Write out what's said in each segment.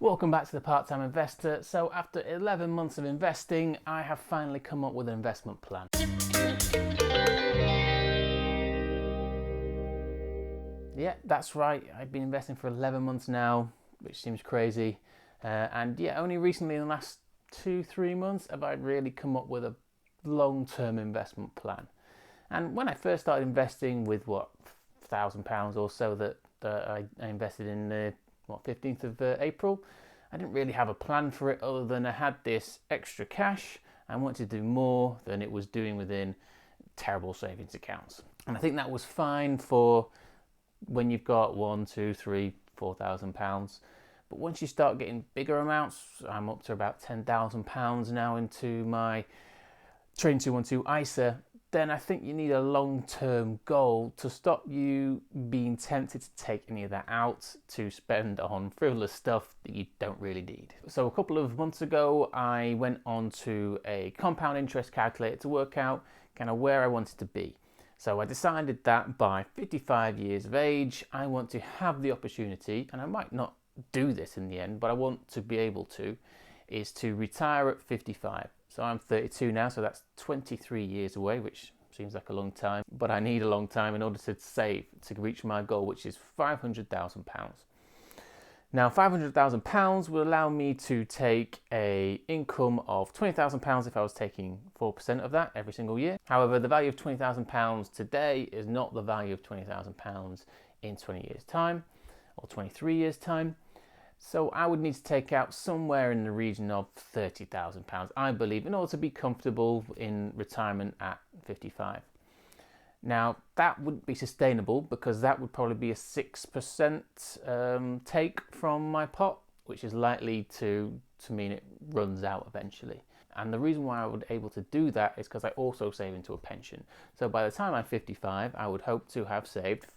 Welcome back to the Part-Time Investor. So after 11 months of investing, I have finally come up with an investment plan. Yeah, that's right. I've been investing for 11 months now, which seems crazy. And yeah, only recently in the last 2-3 months have I really come up with a long-term investment plan. And when I first started investing with £1,000 or so that I invested in the 15th of April, I didn't really have a plan for it other than I had this extra cash and wanted to do more than it was doing within terrible savings accounts. And I think that was fine for when you've got £1,000, £2,000, £3,000, £4,000. But once you start getting bigger amounts, I'm up to about £10,000 now into my Train 212 ISA, then I think you need a long-term goal to stop you being tempted to take any of that out to spend on frivolous stuff that you don't really need. So a couple of months ago, I went on to a compound interest calculator to work out kind of where I wanted to be. So I decided that by 55 years of age, I want to have the opportunity, and I might not do this in the end, but I want to be able to, is to retire at 55. So I'm 32 now, so that's 23 years away, which seems like a long time, but I need a long time in order to save to reach my goal, which is £500,000. Now, £500,000 will allow me to take a income of £20,000 if I was taking 4% of that every single year. However, the value of £20,000 today is not the value of £20,000 in 20 years' time or 23 years' time. So I would need to take out somewhere in the region of £30,000, I believe, in order to be comfortable in retirement at 55. Now, that wouldn't be sustainable because that would probably be a 6% take from my pot, which is likely to mean it runs out eventually. And the reason why I would be able to do that is because I also save into a pension. So by the time I'm 55, I would hope to have saved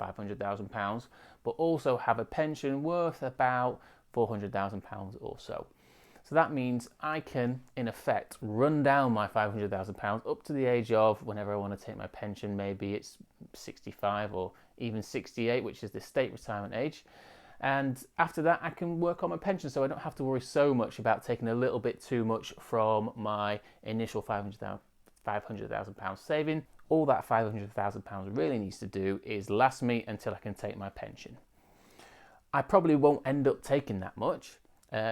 £500,000, but also have a pension worth about £400,000 or so. So that means I can, in effect, run down my £500,000 up to the age of whenever I want to take my pension. Maybe it's 65 or even 68, which is the state retirement age. And after that, I can work on my pension, so I don't have to worry so much about taking a little bit too much from my initial £500,000 saving. All that £500,000 really needs to do is last me until I can take my pension. I probably won't end up taking that much,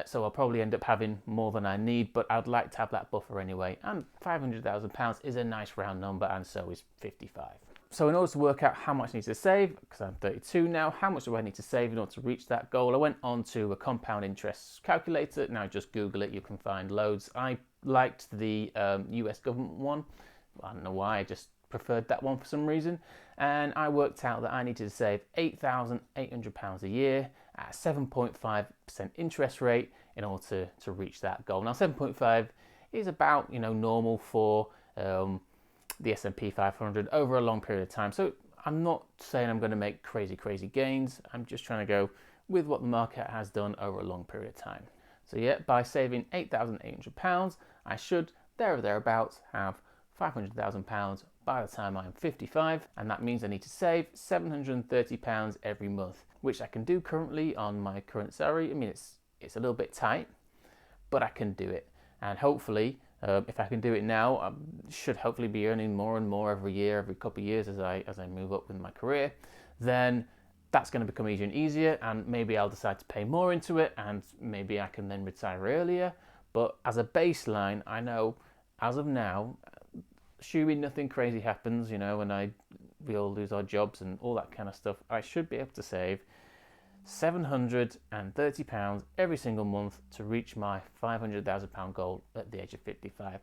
so I'll probably end up having more than I need, but I'd like to have that buffer anyway, and £500,000 is a nice round number, and so is 55. So in order to work out how much I need to save, because I'm 32 now, how much do I need to save in order to reach that goal? I went on to a compound interest calculator. Now just Google it, you can find loads. I liked the US government one. I don't know why, I just preferred that one for some reason, and I worked out that I needed to save £8,800 a year at a 7.5% interest rate in order to reach that goal. Now 7.5 is about normal for the S&P 500 over a long period of time, so I'm not saying I'm going to make crazy gains. I'm just trying to go with what the market has done over a long period of time. So yeah, by saving £8,800 I should there or thereabouts have £500,000 by the time I'm 55, and that means I need to save £730 every month, which I can do currently on my current salary. I mean, it's a little bit tight, but I can do it, and hopefully, if I can do it now, I should hopefully be earning more and more every year, every couple of years as I move up with my career. Then that's going to become easier and easier, and maybe I'll decide to pay more into it, and maybe I can then retire earlier. But as a baseline, I know as of now, assuming nothing crazy happens, and we all lose our jobs and all that kind of stuff, I should be able to save £730 every single month to reach my £500,000 goal at the age of 55.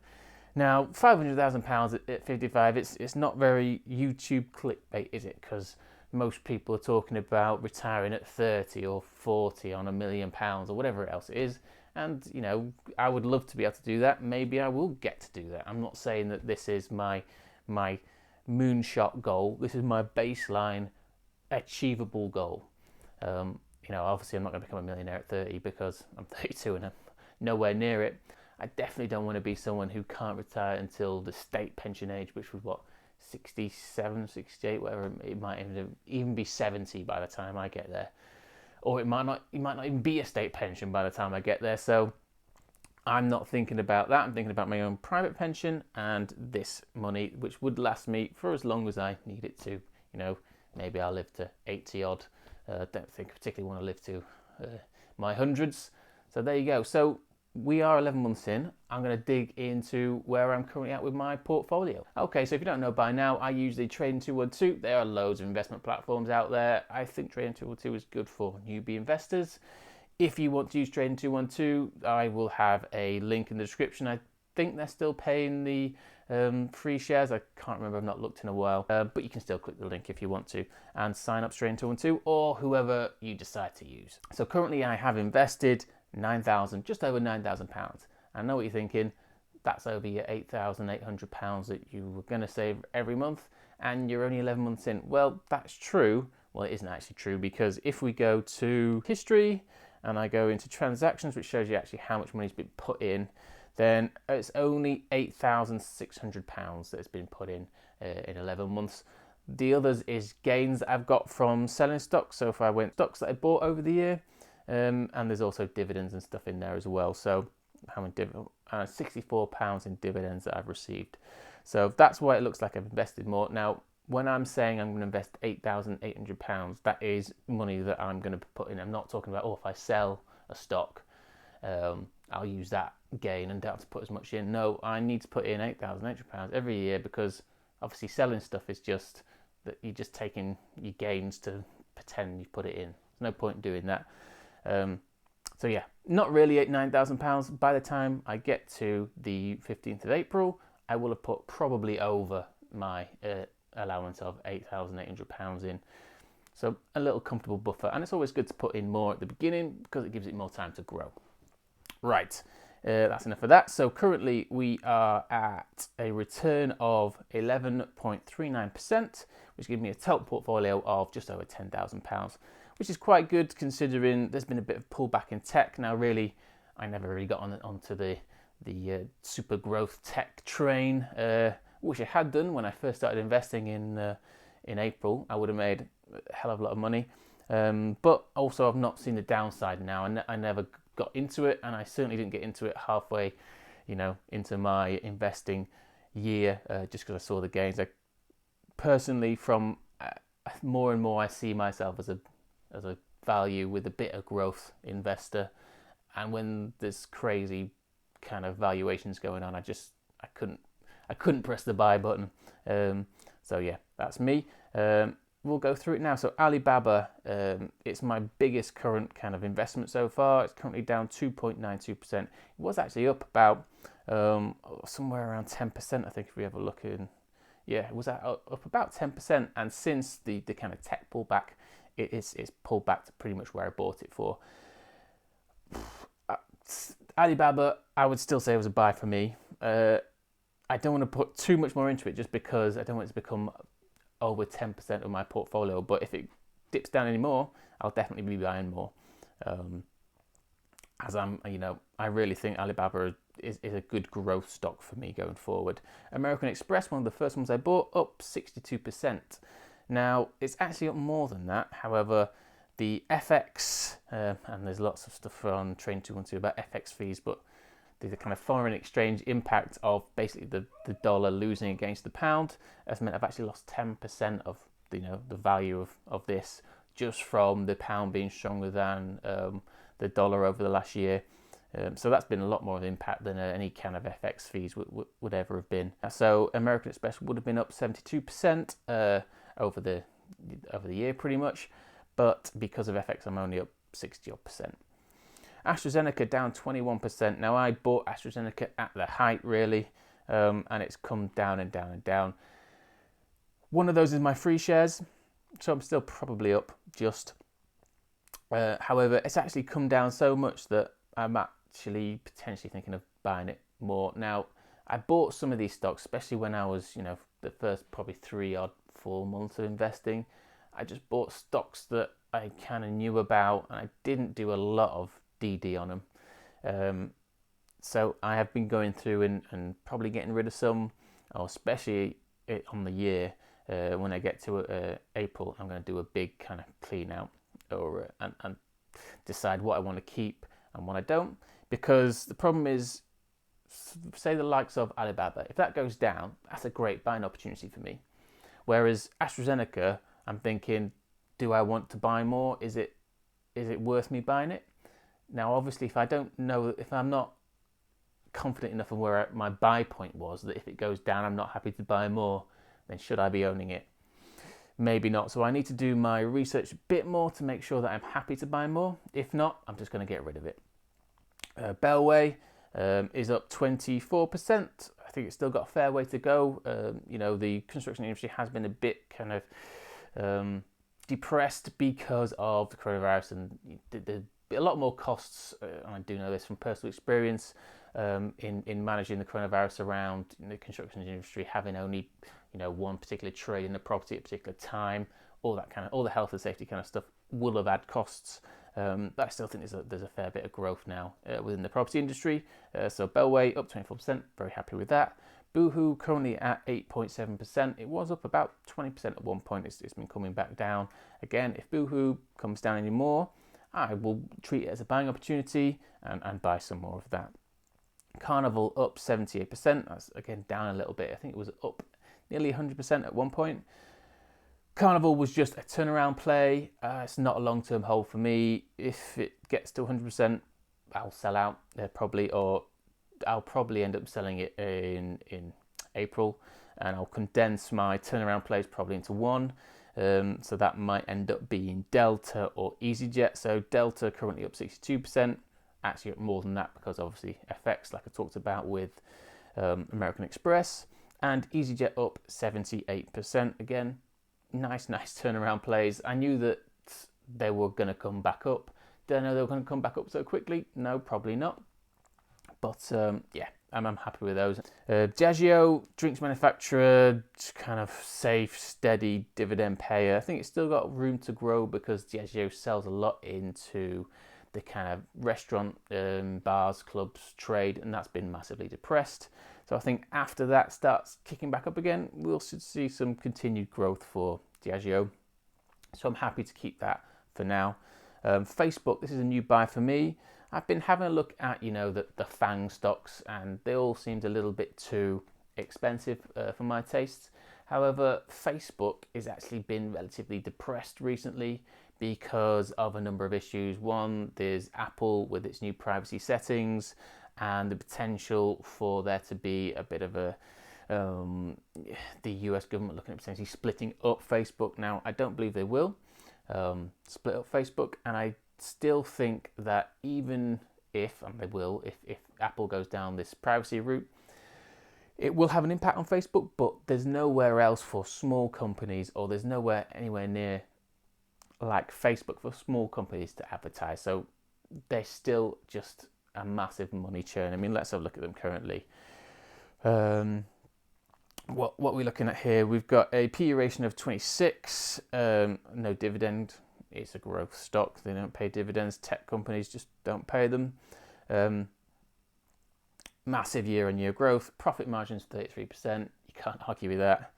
Now, £500,000 at 55, it's not very YouTube clickbait, is it? Because most people are talking about retiring at 30 or 40 on £1 million or whatever else it is. And, I would love to be able to do that. Maybe I will get to do that. I'm not saying that this is my moonshot goal. This is my baseline achievable goal. Obviously I'm not going to become a millionaire at 30 because I'm 32 and I'm nowhere near it. I definitely don't want to be someone who can't retire until the state pension age, which was 67, 68, whatever. It might even be 70 by the time I get there. or it might not even be a state pension by the time I get there. So I'm not thinking about that. I'm thinking about my own private pension and this money, which would last me for as long as I need it to. Maybe I'll live to 80 odd. Don't think I particularly want to live to my hundreds. So there you go. So we are 11 months in. I'm going to dig into where I'm currently at with my portfolio. Okay, so if you don't know by now, I use the Trading 212. There are loads of investment platforms out there. I think Trading 212 is good for newbie investors. If you want to use Trading 212, I will have a link in the description. I think they're still paying the free shares. I can't remember, I've not looked in a while. But you can still click the link if you want to and sign up Trading 212 or whoever you decide to use. So currently I have invested just over £9,000. I know what you're thinking. That's over your £8,800 that you were going to save every month, and you're only 11 months in. Well, that's true. Well, it isn't actually true, because if we go to history and I go into transactions, which shows you actually how much money's been put in, then it's only £8,600 that's been put in 11 months. The others is gains that I've got from selling stocks. So if I went stocks that I bought over the year, and there's also dividends and stuff in there as well. So having £64 in dividends that I've received. So that's why it looks like I've invested more. Now, when I'm saying I'm going to invest £8,800, that is money that I'm going to put in. I'm not talking about, if I sell a stock, I'll use that gain and don't have to put as much in. No, I need to put in £8,800 every year, because obviously selling stuff is just that you're just taking your gains to pretend you've put it in. There's no point in doing that. So yeah, not really £9,000. By the time I get to the 15th of April, I will have put probably over my allowance of £8,800 in. So a little comfortable buffer, and it's always good to put in more at the beginning because it gives it more time to grow. Right, that's enough of that. So currently we are at a return of 11.39%, which gives me a total portfolio of just over £10,000, which is quite good considering there's been a bit of pullback in tech. Now, really, I never really got onto the super growth tech train, which I had done when I first started investing in April. I would have made a hell of a lot of money, but also I've not seen the downside now. I never got into it, and I certainly didn't get into it halfway, into my investing year, just because I saw the gains. I personally, from more and more, I see myself as a value with a bit of growth investor, and when there's crazy kind of valuations going on, I couldn't press the buy button. So yeah, that's me. We'll go through it now. So Alibaba, it's my biggest current kind of investment so far. It's currently down 2.92%. It was actually up about somewhere around 10%, I think, if we have a look in. Yeah, it was up about 10%, and since the kind of tech pullback, it's pulled back to pretty much where I bought it for. Alibaba, I would still say it was a buy for me. I don't want to put too much more into it, just because I don't want it to become over 10% of my portfolio. But if it dips down anymore, I'll definitely be buying more. As I really think Alibaba is a good growth stock for me going forward. American Express, one of the first ones I bought, up 62%. Now, it's actually up more than that. However, the FX, and there's lots of stuff on Trading 212 about FX fees, but the kind of foreign exchange impact of basically the dollar losing against the pound has meant I've actually lost 10% of the value of this, just from the pound being stronger than the dollar over the last year. So that's been a lot more of an impact than any kind of FX fees would ever have been. So American Express would have been up 72% over the year pretty much, but because of FX I'm only up 60%. AstraZeneca down 21%. Now, I bought AstraZeneca at the height, really, and it's come down and down and down. One of those is my free shares, so I'm still probably up just. However, it's actually come down so much that I'm actually potentially thinking of buying it more. Now, I bought some of these stocks, especially when I was, the first probably 3 or 4 months of investing. I just bought stocks that I kind of knew about, and I didn't do a lot of DD on them. So I have been going through and probably getting rid of some, or especially on the year. When I get to April, I'm going to do a big kind of clean out, and decide what I want to keep and what I don't. Because the problem is, say the likes of Alibaba, if that goes down, that's a great buying opportunity for me. Whereas AstraZeneca, I'm thinking, do I want to buy more? Is it worth me buying it? Now, obviously, if I'm not confident enough of where my buy point was, that if it goes down, I'm not happy to buy more, then should I be owning it? Maybe not. So I need to do my research a bit more to make sure that I'm happy to buy more. If not, I'm just going to get rid of it. Bellway is up 24%. I think it's still got a fair way to go. The construction industry has been a bit kind of depressed because of the coronavirus, and there's a lot more costs. And I do know this from personal experience in managing the coronavirus around the construction industry, having only one particular trade in the property at a particular time. All the health and safety kind of stuff will have had costs. But I still think there's a fair bit of growth now within the property industry. So Bellway up 24%, very happy with that. Boohoo currently at 8.7%. It was up about 20% at one point. It's been coming back down. Again, if Boohoo comes down any more, I will treat it as a buying opportunity and buy some more of that. Carnival up 78%. That's again down a little bit. I think it was up nearly 100% at one point. Carnival was just a turnaround play. It's not a long-term hold for me. If it gets to 100%, I'll sell out or I'll probably end up selling it in April, and I'll condense my turnaround plays probably into one. So that might end up being Delta or EasyJet. So Delta currently up 62%, actually up more than that because obviously FX, like I talked about with American Express, and EasyJet up 78%. Again, nice turnaround plays. I knew that they were going to come back up. Did I know they were going to come back up so quickly? No, probably not. But I'm happy with those. Diageo, drinks manufacturer, kind of safe, steady dividend payer. I think it's still got room to grow because Diageo sells a lot into the kind of restaurant, bars, clubs, trade, and that's been massively depressed. So I think after that starts kicking back up again, we'll see some continued growth for Diageo. So I'm happy to keep that for now. Facebook, this is a new buy for me. I've been having a look at, the FANG stocks, and they all seemed a little bit too expensive for my tastes. However, Facebook has actually been relatively depressed recently because of a number of issues. One, there's Apple with its new privacy settings and the potential for there to be a bit of the US government looking at potentially splitting up Facebook. Now, I don't believe they will split up Facebook, and I still think that even if Apple goes down this privacy route, it will have an impact on Facebook, but there's nowhere else for small companies, or there's nowhere anywhere near like Facebook for small companies to advertise. So they're still just a massive money churn. I mean, let's have a look at them currently. What we're looking at here, we've got a PE ratio of 26, no dividend. It's a growth stock. They don't pay dividends. Tech companies just don't pay them. Massive year-on-year growth. Profit margins 33%. You can't argue with that.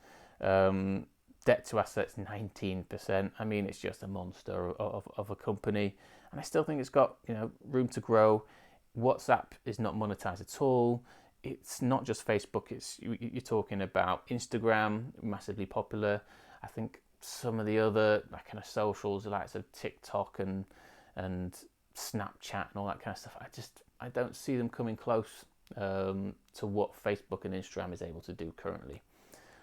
Debt to assets 19%. I mean, it's just a monster of a company, and I still think it's got room to grow. WhatsApp is not monetized at all. It's not just Facebook. You're talking about Instagram, massively popular. I think some of the other kind of socials, like TikTok and Snapchat and all that kind of stuff, I don't see them coming close to what Facebook and Instagram is able to do currently.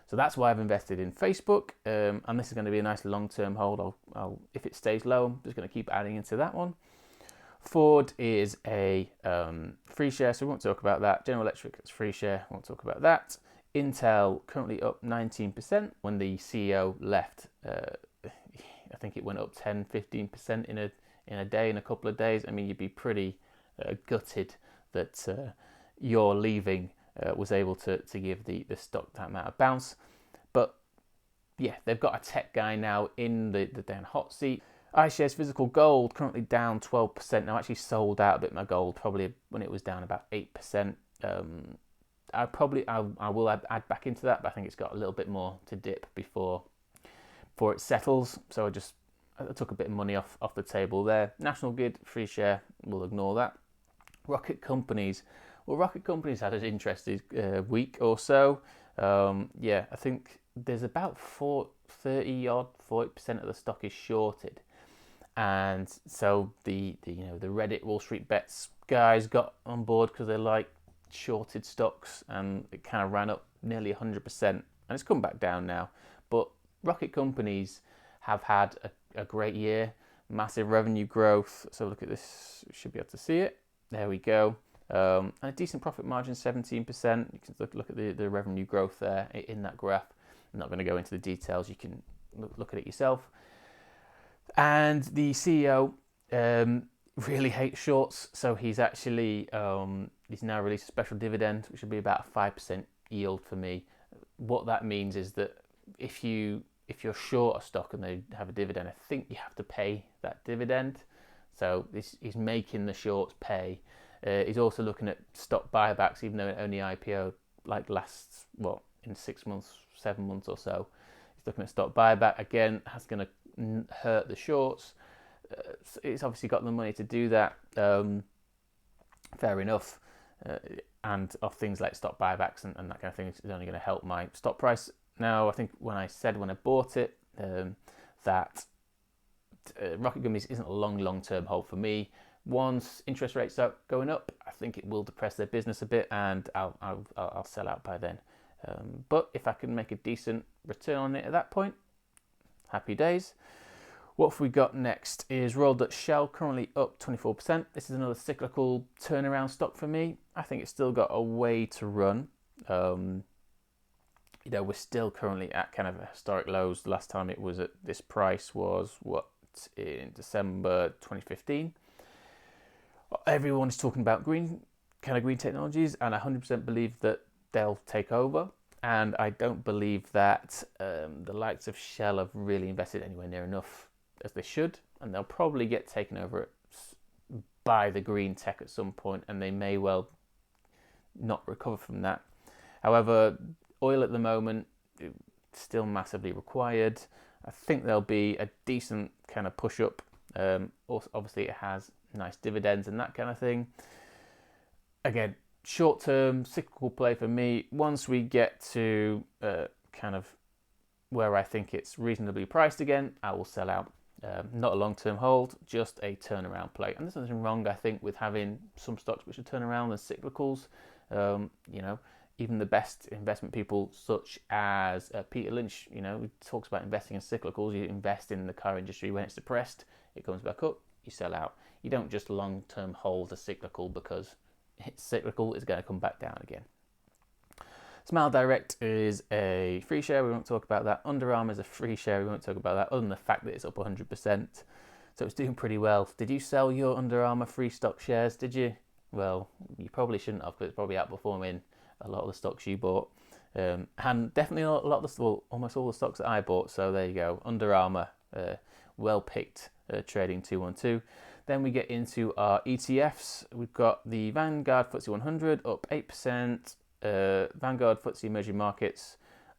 So that's why I've invested in Facebook, and this is going to be a nice long-term hold. I'll if it stays low, I'm just going to keep adding into that one. Ford is a free share, so we won't talk about that. General Electric is free share, won't talk about that. Intel currently up 19%. When the CEO left, I think it went up 10-15% in a day, in a couple of days. I mean, you'd be pretty gutted that your leaving was able to give the stock that amount of bounce. But yeah, they've got a tech guy now in the down hot seat. iShares Physical Gold currently down 12%. Now, I actually sold out a bit of my gold probably when it was down about 8%. I will add back into that, but I think it's got a little bit more to dip before it settles. So I took a bit of money off the table there. National Grid, free share, we'll ignore that. Rocket Companies. Well, Rocket Companies had an interesting week or so. I think there's about 40% of the stock is shorted. And so the Reddit Wall Street Bets guys got on board because they like shorted stocks, and it kind of ran up nearly 100%, and it's come back down now. But Rocket Companies have had a great year, massive revenue growth. So look at this, you should be able to see it. There we go. And a decent profit margin, 17%. You can look at the revenue growth there in that graph. I'm not going to go into the details. You can look at it yourself. And the CEO really hates shorts, so he's actually he's now released a special dividend, which will be about a 5% yield for me. What that means is that if you're short a stock and they have a dividend, I think you have to pay that dividend. So he's making the shorts pay. He's also looking at stock buybacks, even though it only IPO lasts in 6 months, 7 months or so. He's looking at stock buyback again. That's going to hurt the shorts. It's obviously got the money to do that. Fair enough. And of things like stock buybacks and that kind of thing is only going to help my stock price. Now, I think when I bought it that Rocket Companies isn't a long-term hold for me. Once interest rates start going up, I think it will depress their business a bit, and I'll sell out by then. But if I can make a decent return on it at that point, happy days. What have we got next is Royal Dutch Shell, currently up 24%. This is another cyclical turnaround stock for me. I think it's still got a way to run. We're still currently at kind of historic lows. The last time it was at this price was in December 2015. Everyone's talking about green technologies, and I 100% believe that they'll take over. And I don't believe that the likes of Shell have really invested anywhere near enough as they should, and they'll probably get taken over by the green tech at some point, and they may well not recover from that. However, oil at the moment is still massively required. I think there'll be a decent kind of push up. Also, obviously, it has nice dividends and that kind of thing. Again, short-term cyclical play for me. Once we get to kind of where I think it's reasonably priced again, I will sell out. Not a long-term hold, just a turnaround play. And there's nothing wrong, I think, with having some stocks which are turnaround and cyclicals. Even the best investment people, such as Peter Lynch, he talks about investing in cyclicals. You invest in the car industry when it's depressed, it comes back up, you sell out. You don't just long-term hold a cyclical because it's cyclical, it's going to come back down again. Smile Direct is a free share, we won't talk about that. Under Armour is a free share, we won't talk about that, other than the fact that it's up 100%. So it's doing pretty well. Did you sell your Under Armour free stock shares, did you? Well, you probably shouldn't have, because it's probably outperforming a lot of the stocks you bought. And definitely almost all the stocks that I bought, so there you go. Under Armour, well picked, trading 212. Then we get into our ETFs. We've got the Vanguard FTSE 100 up 8%. Vanguard FTSE Emerging Markets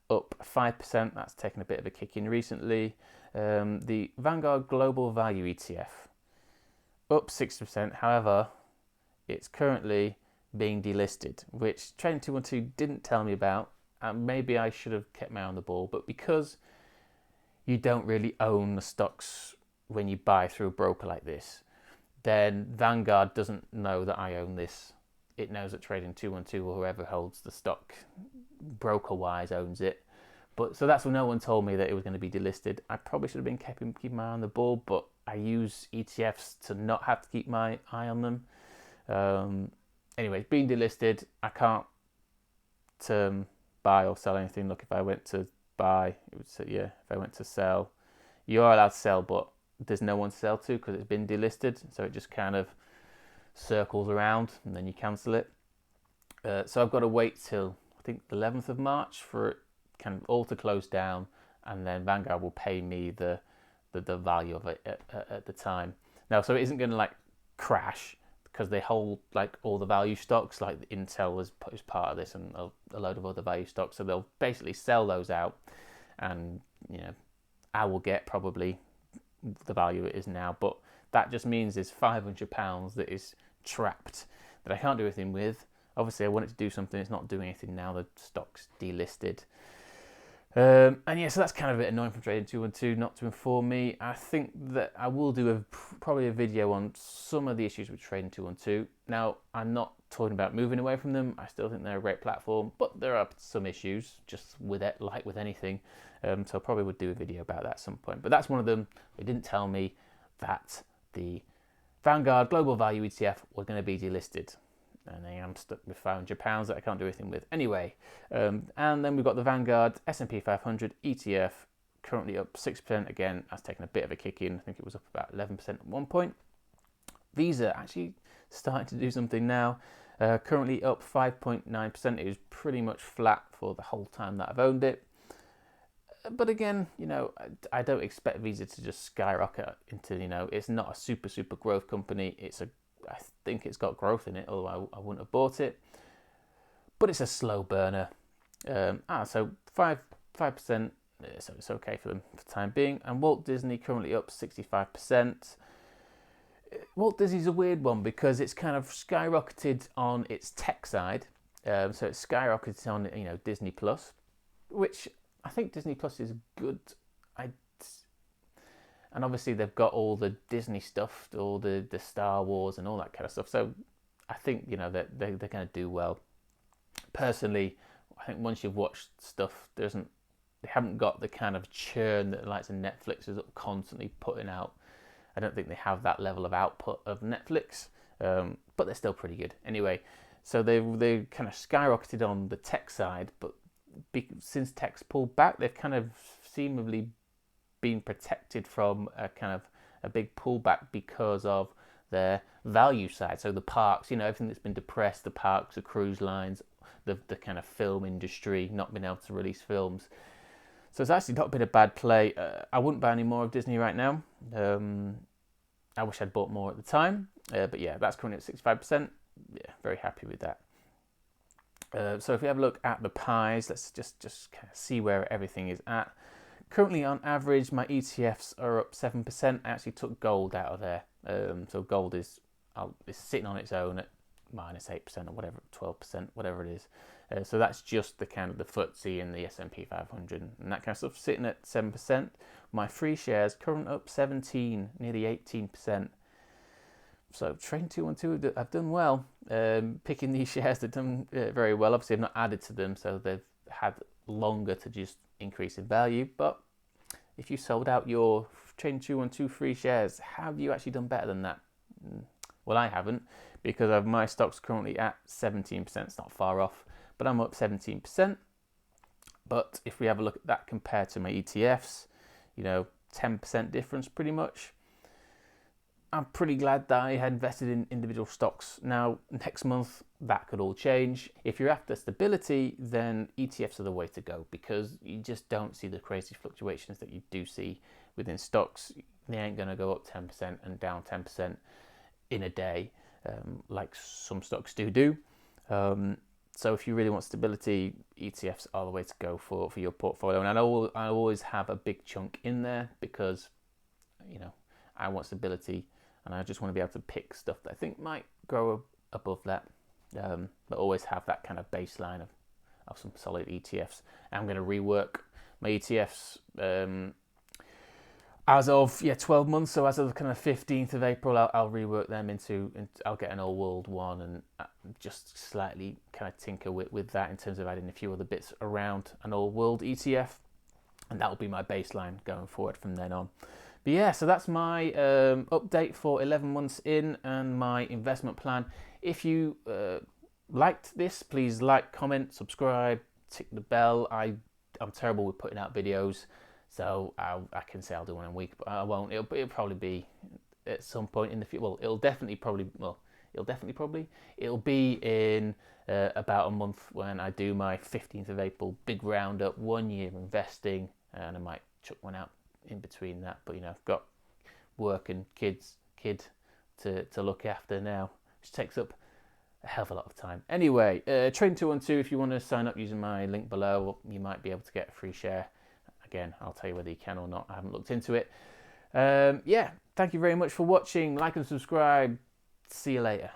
up 5%. That's taken a bit of a kick in recently. The Vanguard Global Value ETF up 6%. However, it's currently being delisted, which Trading 212 didn't tell me about. And maybe I should have kept my eye on the ball, but because you don't really own the stocks when you buy through a broker like this, then Vanguard doesn't know that I own this. It knows that Trading 212 or whoever holds the stock broker-wise owns it. But so that's when no one told me that it was going to be delisted. I probably should have been keeping my eye on the ball, but I use ETFs to not have to keep my eye on them. Anyway, being delisted, I can't buy or sell anything. Look, if I went to buy, it would say, if I went to sell, you are allowed to sell, but there's no one to sell to because it's been delisted. So it just kind of circles around and then you cancel it. So I've got to wait till, I think, the 11th of March for it kind of all to close down, and then Vanguard will pay me the value of it at the time. Now, so it isn't going to crash, because they hold all the value stocks, like Intel is part of this, and a load of other value stocks. So they'll basically sell those out, and I will get probably the value it is now. But that just means there's £500 that is trapped that I can't do anything with. Obviously, I want it to do something. It's not doing anything now. The stock's delisted. And yeah, so that's kind of a bit annoying from Trading 212 not to inform me. I think that I will do probably a video on some of the issues with Trading 212. Now, I'm not talking about moving away from them. I still think they're a great platform, but there are some issues just with it, like with anything. So I probably would do a video about that at some point. But that's one of them. They didn't tell me that the Vanguard Global Value ETF was going to be delisted. And I am stuck with £500 that I can't do anything with. Anyway, and then we've got the Vanguard S&P 500 ETF, currently up 6%. Again, that's taken a bit of a kick in. I think it was up about 11% at one point. Visa actually starting to do something now. Currently up 5.9%. It was pretty much flat for the whole time that I've owned it. But again, I don't expect Visa to just skyrocket into, it's not a super growth company. I think it's got growth in it, although I wouldn't have bought it. But it's a slow burner. So 5%, so it's okay for them for the time being. And Walt Disney currently up 65%. Walt Disney's a weird one because it's kind of skyrocketed on its tech side. So it's skyrocketed on, Disney Plus, which I think Disney Plus is good. And obviously they've got all the Disney stuff, all the Star Wars and all that kind of stuff. So I think, that they're going to do well. Personally, I think once you've watched stuff, they haven't got the kind of churn that the likes of Netflix is constantly putting out. I don't think they have that level of output of Netflix, but they're still pretty good. Anyway, so they kind of skyrocketed on the tech side, but since tech's pulled back, they've kind of seemingly been protected from a big pullback because of their value side. So the parks, everything that's been depressed, the parks, the cruise lines, the kind of film industry, not being able to release films. So it's actually not been a bad play. I wouldn't buy any more of Disney right now. I wish I'd bought more at the time. But yeah, that's currently at 65%. Yeah, very happy with that. So if we have a look at the pies, let's just kind of see where everything is at. Currently, on average, my ETFs are up 7%. I actually took gold out of there. So gold is sitting on its own at minus 8% or whatever, 12%, whatever it is. So that's just the kind of the FTSE and the S&P 500 and that kind of stuff sitting at 7%. My free shares currently up 17, nearly 18%. So Trading 212, I've done well. Picking these shares, they've done very well. Obviously, I've not added to them, so they've had longer to just increase in value. But if you sold out your Trading 212 free shares, have you actually done better than that? Well, I haven't, because my stock's currently at 17%. It's not far off, but I'm up 17%. But if we have a look at that compared to my ETFs, 10% difference pretty much. I'm pretty glad that I had invested in individual stocks. Now, next month, that could all change. If you're after stability, then ETFs are the way to go, because you just don't see the crazy fluctuations that you do see within stocks. They ain't going to go up 10% and down 10% in a day, like some stocks do. So if you really want stability, ETFs are the way to go for your portfolio. And I always have a big chunk in there because, I want stability. And I just want to be able to pick stuff that I think might grow above that, but always have that kind of baseline of some solid ETFs. I'm going to rework my ETFs as of 12 months. So as of kind of 15th of April, I'll rework them into I'll get an all world one and just slightly kind of tinker with that in terms of adding a few other bits around an all world ETF, and that will be my baseline going forward from then on. But yeah, so that's my update for 11 months in and my investment plan. If you liked this, please like, comment, subscribe, tick the bell. I'm terrible with putting out videos, so I can say I'll do one in a week, but I won't. It'll probably be at some point in the future. Well, it'll be in about a month when I do my 15th of April big roundup, 1 year investing, and I might chuck one out in between that, but I've got work and kid to look after now, which takes up a hell of a lot of time. Anyway, Trading 212, if you want to sign up using my link below, you might be able to get a free share. Again, I'll tell you whether you can or not. I haven't looked into it. Yeah, thank you very much for watching. Like and subscribe. See you later.